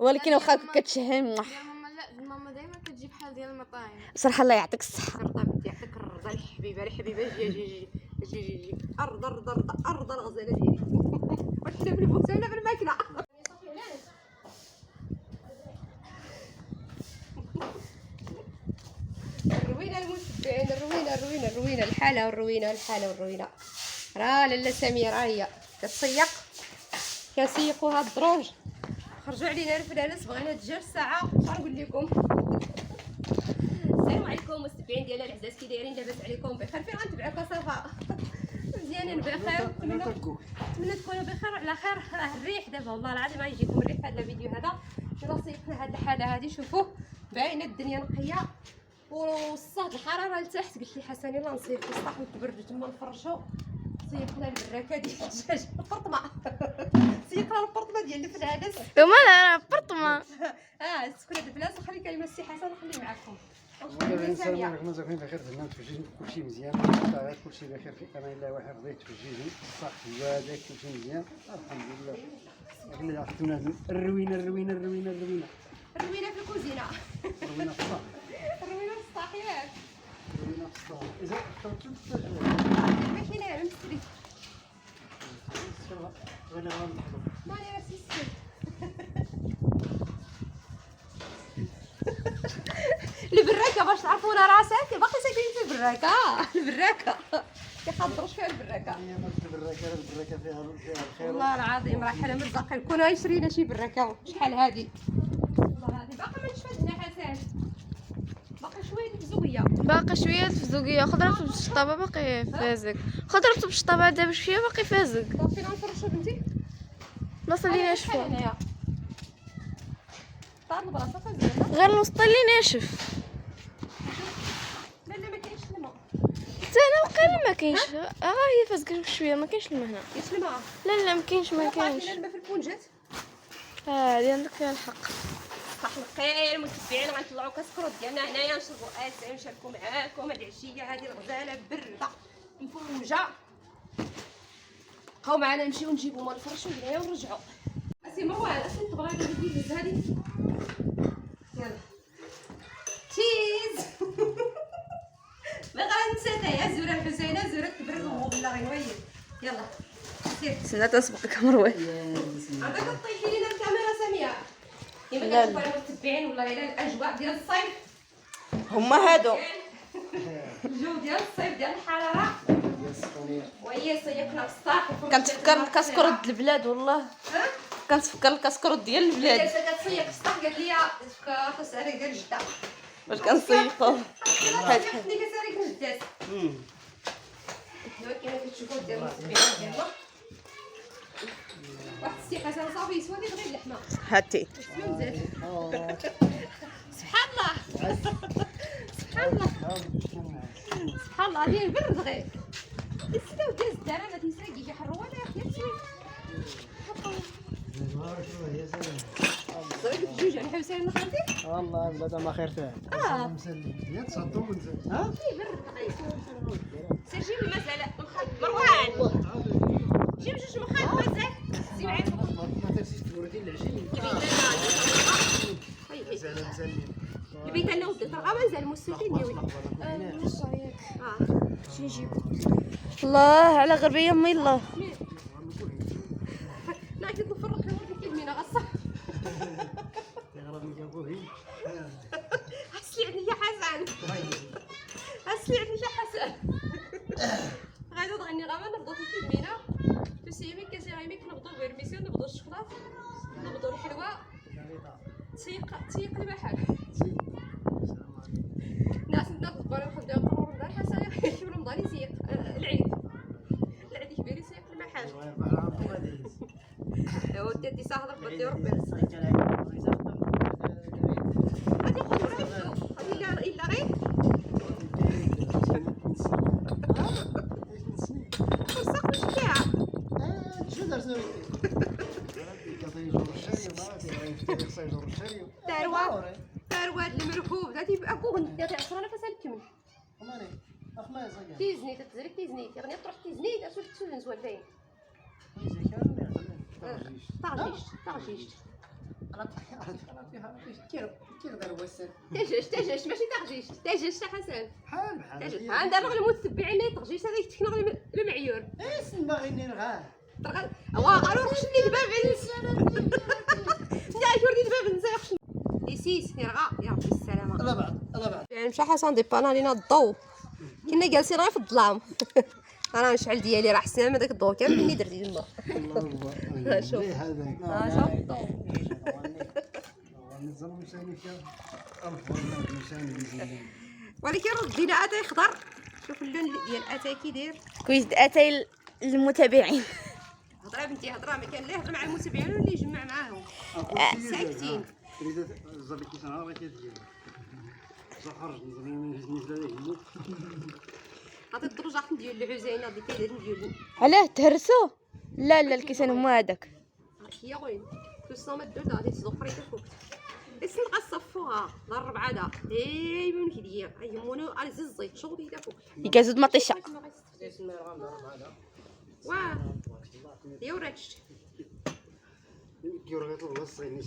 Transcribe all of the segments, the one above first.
ولكن واخا كتشهي ماما لا ماما دائما كتجي بحال ديال المطاعم. صراحه الله يعطيك الصحه. رطبت يعطيك الرضا الحبيبه الحبيبه. جي ارض الغزاله ديالي. واش حنا بالبوكس ولا بالماكله؟ الروينه المتبعين الروينه الحاله والروينه راه لاله سميره ها هي كتصيق كنسيقوا هاد الدروج. خرجوا علينا الفلانس بغينا تجار ساعه غنقول لكم. السلام عليكم متبعين ديال العزاز، كي دايرين؟ لاباس عليكم بخير؟ فين غنتبعكم صافا مزيانين بخير. نتمنى تكونوا بخير على خير. راه الريح دابا والله العظيم غيجيكم الريح في هذا الفيديو هذا. يلا سيقنا هاد الحاله هذه، شوفوا باينه الدنيا نقيه والصهد الحراره لتحت. قلت لي حسن يلا نصيفوا السطح ونتبردوا تما نفرشوا. سيقنا البراكه ديال الدجاج البرطمه. سيقنا البرطمه ديال الفلانس ومالها برطمه. سكنت البلاصه وخلي كلمه السي حسن وخليه معكم. السلام عليكم، زاكين بخير. في التوجيه كلشي مزيان، كلشي بخير في امان الله. واحد رضيت توجيهي صح هذاك كلشي مزيان الحمد لله. لكن اللي عرفتونا الروينه في الكوزينه. الروينه في الصح، الروينه في السطح ياك. الروينه في الصح. اذا اخترتوا التجربه ما كاينه مستري غير غنضحكوا مالي راه سيستم. البراكه باش تعرفونا راه ساكن باقي ساكنين في البراكه كيخضروش فيها البراكه. هي ما البراكه فيها الخير. والله العظيم راه حنا مرزقين كنا شرينا شي براكه شحال هادي. والله هادي باقي ما نشفات لنا حسن، باقي شويه الفزوقيه. باقي شويه الفزوقيه. خضرت بالشطابه باقي فازك. خضرت بالشطابه دابا شويه باقي فازك. فينا نفرشوا بنتي ما صلي ناشفه هنايا. طار البلاصه فازنا. غير الوسط اللي ناشف. لا ما كاينش الماء. حتى انا وقيلا ما كاينش. هي فازك شويه ما كاينش الماء هنا. كاينش الماء. لا ما كاينش كاينش الماء في البونجات. هادي عندك فيها الحق. صح الخير المتبعين. غنطلعوا كاسكروط ديالنا هنايا نشربوا اتاي ونشاركوا معاكم هاد العشيه هادي الغزاله برده مفروجه. بقاو معنا نمشيو نجيبو ما نفرشوا هنايا ونرجعوا. اسي مروان اش تبغي ندير هادي؟ يلا تشيز. ما غنسى يا زوره الحسينه زوره تبرد والله غنويل. يلا سير سنة تسبقك مروان. عندك طيحي لينا الكاميرا سميره. يما كتشوفوا المتبعين والله الا الاجواء ديال الصيف هما هادو الجو ديال الصيف ديال الحراره. وهي سيقنا في السطح. كنتفكر الكاسكروط د البلاد والله. كنتفكر الكاسكروط ديال البلاد كتسيق في السطح. قالت لي خاص عليك ديال جده باش كنسيقو. حيت حيتني كتسالك جدات. دابا كما كتشوفوا ديال المتبعين ديالنا واحد السي حسن صافي يسوى لي غير اللحمه. هاتي سبحان الله سبحان الله ديال البرد غير يسلاو ديال الدار. ما تيسرقي شي حروه لا يا تسوي صافي بجوج على حوسين نخلتي. والله بلاد ما خير فيها. مسلي يا تصدوا ونزل ها في برد غير. سير جيب المزال مروان جيب جوج مخالب مزال. سي معاكم ما تنسيش توريدي العجين. البيت انا وديت راه مازال مستحيل يا ولدي. شي نجيبو. الله على غربيه امي الله. لا كنت نفرق نوريك المينا غصه. يغرب جابوه حسلي عندي يا حسن. حسلي عندي يا حسن. غادي تغني غا نبداو في المينا تسيمي كاسيراميك نبداو بالميسيون نبداو الشوكولاط نبداو الحلوى. تسيق المحل. ناس نقدر نخدم قرور دار حسن يجيب رمضان يسيق العيد كبير يسيق المحل. يا ودي انت ساهله بدي ربي غادي ياخذوا غادي الا غير فرصه مش كاع شو دار سوي تروى المركوب غادي يبقى كون ديال 10 انا فسالت من تيزني تتزرك تيزني تغني تروح تيزني تاسو تسولن زوالين طاجيش كيقدر وسر تاجش ماشي تغجيش تاجش حسن بحال بحال تاجش عند الراجل المتبعين اللي تغجيش هذاك تكنا المعيور اسم باغيني نغاه قالوا خشني الباب لا يوردي الباب نزاي يسيس يرغى يا ربي السلامه الله بعد يعني مشى حسن ديبانا لينا الضو كنا جالسين غير في الظلام انا نشعل ديالي راه حسنا من داك الضو كامل اللي درت لما الله شوف. هذاك شوف الضو نظام ثاني كان أفضل ثاني ولكن ردينا اتاي خضر شوف اللون ديال اتاي كي داير كويس اتاي المتابعين. هضره بنتي هضره ما كان لا يهضر مع المتابعين ولا يجمع معاهم ساكتين ريت زابيتي سنه راه كيدير خرج نزلني هذيك هذا الدرجه ديال العزينه اللي كيدير ديال علاه تهرسوا؟ لا الكيسان هما هذاك. هي وين كوسومه الدود غادي تزوقري تفوت السنقه صفوها لا الربعه دا من كيدير يمونو على زيت شغل يدا فوق يكازود مطيشه. واه يا وراتش كيورغي الله الصيني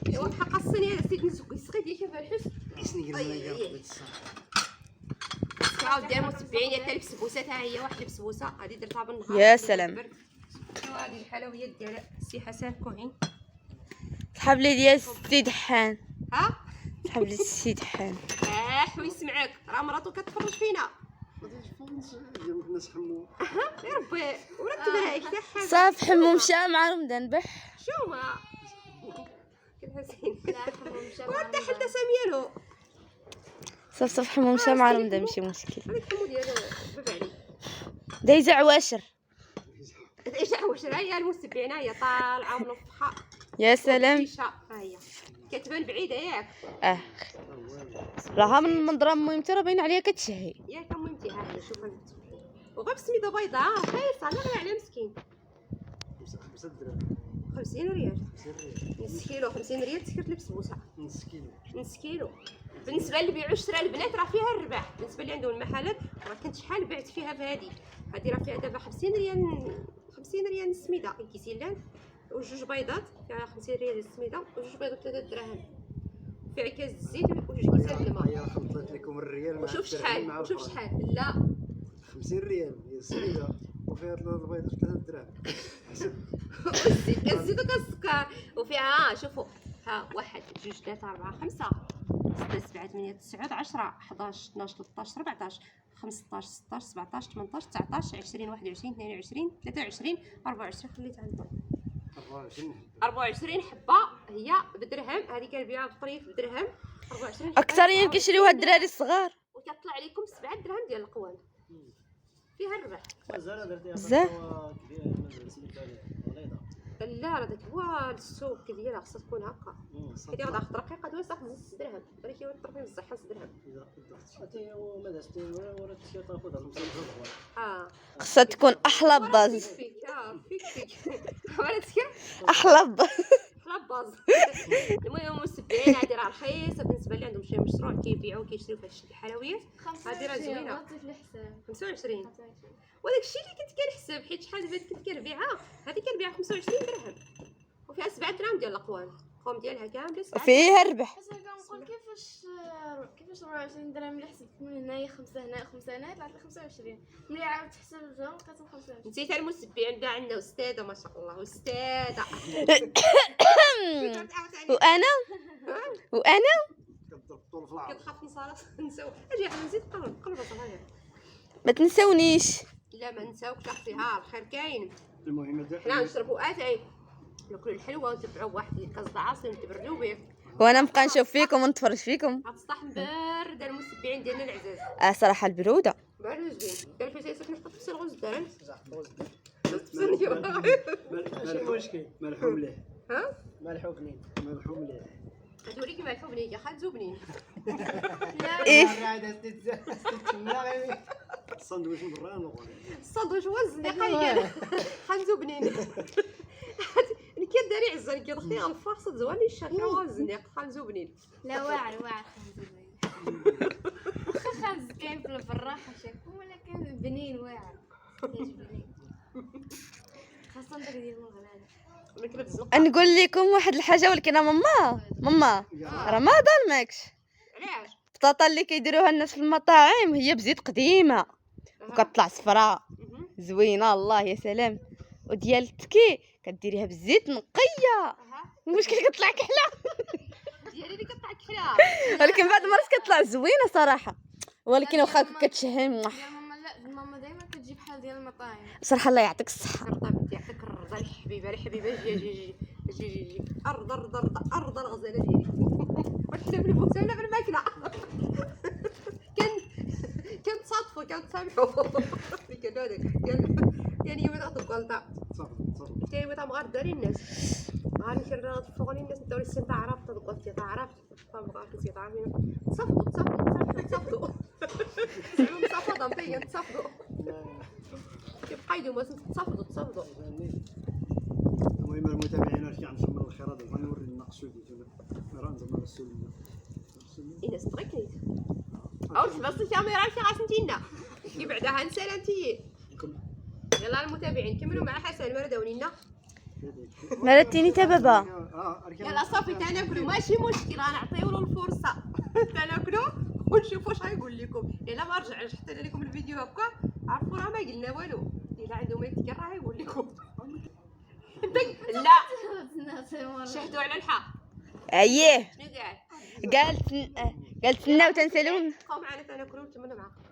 ايوا حق الصينيه سيت نسوق يسقي ديك فالحس اسني قال تعاود ديال المتبعين حتى البسبوسه ها هي واحد البسبوسه غادي درتها بالنهار يا سلام. هذه الحلويات ديال السي حسن كوهين صحاب لي ديال السي دحان. ها صحاب لي السي دحان. ويسمعك راه مراتو كتفرج فينا الناس حمو يا ربي ورتبها هيك حاجه صاف حمو مشى مع رمضان بح. شو ما كالحسين لا حمو مشى مع وانت حتى ساميانو صاف حمو مشى مع رمضان ماشي مشكل. هذيك حمو ديال باب علي دايزة عواشر. ايش واش هي المتبعين هي طالعه منفخه يا سلام. ها هي كتبان بعيده ياك راها من المنظره المهم ترى باين عليها كتشهي. ياك مهمتي ها هي شوف وغير سميده بيضاء خايصه انا غير على مسكين 5 دراهم 50 ريال نص كيلو 50 ريال تسكرت لي بسبوسه نص كيلو بالنسبه اللي بيعوا شرا البنات راه فيها الربح بالنسبه اللي عندهم المحلات راه كنت شحال بعت فيها بهذه هذه راه فيها دابا 50 ريال السميده كيسيلان وجوج بيضات فيها 50 ريال السميده وجوج بيضات 3 دراهم فيها كاس الزيت وجوج كيسان الماء هي خلطت لكم الريال وشوف شحال لا 50 ريال هي السيده وفيها 3 بيضات 3 دراهم كالزيت وكالسكر وفيها شوفوا ها 1 2 3 4 5 6 7 8 9 10 11 12 13 14 15 16 17 18 19 20 21 22 23 24 خليت عندهم 24 حبه هي بدرهم هذه كنبيعها بالطريف بدرهم 24 حبه اكثرين كيشريوها الدراري الصغار. وكتطلع لكم 7 دراهم ديال القوام فيها الربح بزاف. لا راه داك هو السوق ديالها خصها تكون هكا كدير غدا خضر رقيقه دوز تاخذ 6 درهم ولكن هو الطرف بزاف 5 درهم خصها تكون احلى باز. فيك ولاتك احلى باز. احلى باز المهم المتبعين هادي راه رخيصه بالنسبه اللي عندهم شي مشروع كيبيعوا كيشريو فهاد الشيء الحلويات هادي راه زوينه غطي في الحساب 25 وداك الشيء اللي كنت كنحسب حيت شحال دابا كنت كنبيعها هذه كنبيعها 25 درهم وفيها 7 دراهم ديال القوام القوام ديالها كامل 7 فيها الربح. بس كنقول كيفاش 24 درهم اللي حسبت من هنايا 5 هنا 5 هنا طلعت لي 25 ملي عاودت تحسب الجو كتب 25 نسيت المتبعين كاع عندنا استاذه ما شاء الله استاذه وانا كتخاف نساو اجي انا نزيد قلب صغير ما تنسونيش. لا ما نساوكش اختي ها الخير كاين المهم حنا نشربوا اتاي ناكلوا الحلوه ونتبعوا واحد الكاس د عصير نتبردوا به وانا نبقى نشوف فيكم ونتفرج فيكم. غتصطح بارده المتبعين ديالنا العزاز صراحه البروده. بارد زوين كان في سيسك نحط في الغوز الدرن ماشي مشكل ملحوم مليح ها ملحوم مليح غتوريكي ملحوم بنين يا خالد زوبنين الساندويش من برا نقول الساندويش هو الزنيقه ديال خالد زوبنين كداري عزه كيدخلي على الفرصه زوالي الشركه هو الزنيق خالد زوبنين لا واعر خنز كاين في البراحه شكون ولكن بنين واعر كيعجبني خاصه داك ديال المغلال ولا كبد الزنقه. نقول لكم واحد الحاجه ولكن ماما راه ما ظلمكش. علاش؟ البطاطا اللي كيديروها الناس في المطاعم هي بزيت قديمه وكتطلع صفراء زوينه الله يا سلام، وديال التكي كديريها بالزيت نقيه المشكل كتطلع كحله ديالي اللي كطلع كحله. ولكن بعض المرات كتطلع زوينه صراحه، ولكن واخا كتشهي ديال ماما لا ماما دائما كتجي بحال ديال المطاعم. صراحه الله يعطيك الصحه. الرضا بنتي يعطيك الرضا الحبيبه الحبيبه. جي ارض الغزاله ديالي. واش لا بالبوكس ولا بالماكله. كنتصادفوا كنتسامحوا. كانوا هذاك يعني يوم غتقولطا حتى يوم مغرداري الناس غنمشي نفوق الناس ندور السيطه عرفت تقولتي عرفت فبغاك السيطه عارفين تصفدوا مصفده مبين تصفدوا كيبقى يدوم تصفدوا. المهم المتابعين واش كيعرفوا من الخير هذا غنوري المقصود راه نزعما السؤال الناس تغكيت او بس الكاميرا شي غاسنتينا يبعدها نسال انتي. يلا المتابعين كملوا مع حسن مردونينا. مرتيني تا بابا. يلا صافي تناكلوا ماشي مشكل غنعطيو له الفرصه تناكلوا ونشوفوا واش غايقول لكم. الا ما رجعش حتى لكم الفيديو هكا عرفوا راه ما قلنا والو. الا عنده ما يتكر راه يقول لكم. لا شهدوا على الحق. اييه شنو قال؟ قالت ناو تنسالون. بقاو معنا تناكلوا ونتمنوا معاكم.